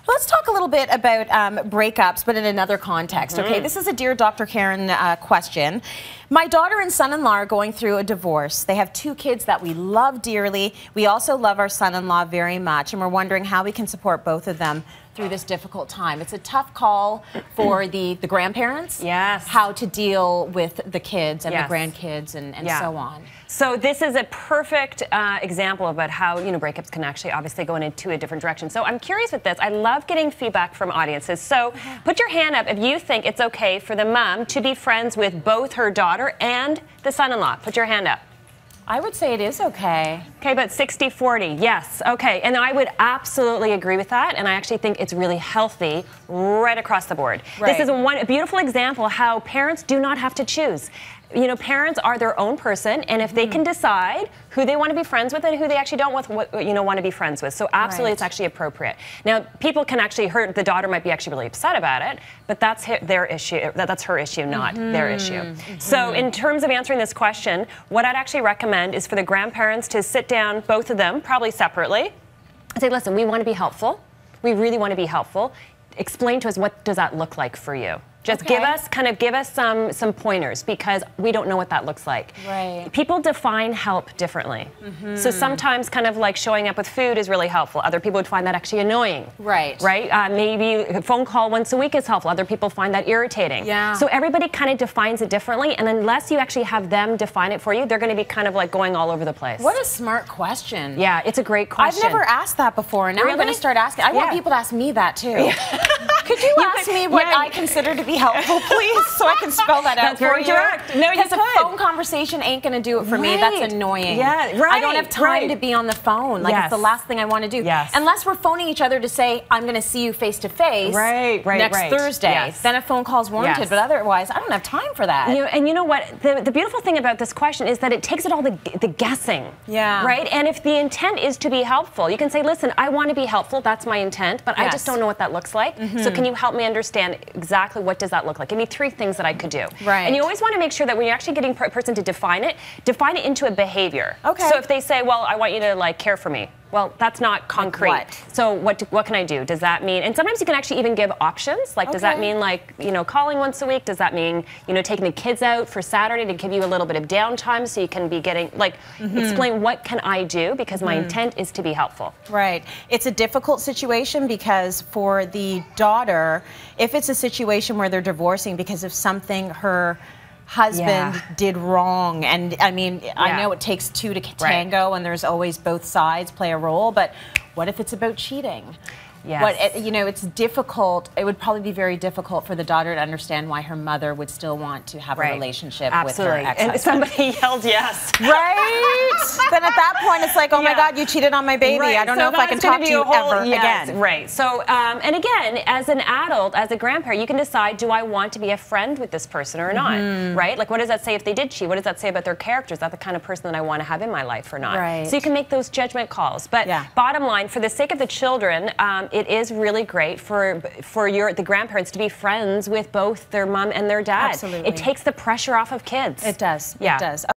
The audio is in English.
Let's talk a little bit about breakups, but in another context, okay? This is a Dear Dr. Karyn question. My daughter and son-in-law are going through a divorce. They have 2 kids that we love dearly. We also love our son-in-law very much, and we're wondering how we can support both of them through this difficult time. It's a tough call for the grandparents. Yes. How to deal with the kids and Yes. the grandkids and so on. So this is a perfect example about how, breakups can actually obviously go into a different direction. So I'm curious with this. I love getting feedback from audiences. So put your hand up if you think it's okay for the mom to be friends with both her daughter and the son-in-law. Put your hand up. I would say it is okay. Okay, but 60-40, yes, okay. And I would absolutely agree with that, and I actually think it's really healthy right across the board. Right. This is a beautiful example how parents do not have to choose. Parents are their own person, and if they can decide who they want to be friends with and who they actually don't want to be friends with. So absolutely, it's actually appropriate. Now, people can actually hurt, the daughter might be actually really upset about it, but that's their issue, that's her issue, not their issue. So in terms of answering this question, what I'd actually recommend is for the grandparents to sit down, both of them, probably separately, and say, listen, we want to be helpful. We really want to be helpful. Explain to us, what does that look like for you? Just give us some pointers, because we don't know what that looks like. Right. People define help differently. So sometimes kind of like showing up with food is really helpful. Other people would find that actually annoying. Right. Right? Maybe a phone call once a week is helpful. Other people find that irritating. Yeah. So everybody kind of defines it differently, and unless you actually have them define it for you, they're going to be kind of like going all over the place. What a smart question. Yeah, it's a great question. I've never asked that before, and now I'm going to start asking. I want people to ask me that too. Could you ask me what I consider to be helpful, please? So I can spell that out for you. Direct. No, because a phone conversation ain't going to do it for me. That's annoying. Yeah, right. I don't have time to be on the phone. Like, it's the last thing I want to do. Yes. Unless we're phoning each other to say, I'm going to see you face to face next Thursday. Yes. Then a phone call is warranted. But otherwise, I don't have time for that. And you know what? The beautiful thing about this question is that it takes it all the guessing. Yeah. Right? And if the intent is to be helpful, you can say, listen, I want to be helpful. That's my intent. But I just don't know what that looks like. So can you help me understand exactly what does that look like? Give me 3 things that I could do. Right. And you always want to make sure that when you're actually getting a person to define it into a behavior. Okay. So if they say, well, I want you to care for me. Well, that's not concrete. Like what? So what can I do? Does that mean, and sometimes you can actually even give options. Like, does that mean calling once a week? Does that mean, taking the kids out for Saturday to give you a little bit of downtime so you can be getting, explain what can I do, because my intent is to be helpful. Right. It's a difficult situation because for the daughter, if it's a situation where they're divorcing because of something her husband did wrong, and I mean, I know it takes 2 to tango, and there's always both sides play a role, but what if it's about cheating? Yes. It's difficult. It would probably be very difficult for the daughter to understand why her mother would still want to have a relationship with her ex-husband. And somebody yelled yes. Right? Then at that point, it's like, oh my God, you cheated on my baby. I don't know if I can talk to you ever again. Right. So, and again, as an adult, as a grandparent, you can decide, do I want to be a friend with this person or not? Right? Like, what does that say if they did cheat? What does that say about their character? Is that the kind of person that I want to have in my life or not? Right. So you can make those judgment calls. But bottom line, for the sake of the children, it is really great for the grandparents to be friends with both their mom and their dad. Absolutely. It takes the pressure off of kids. It does. Yeah. It does.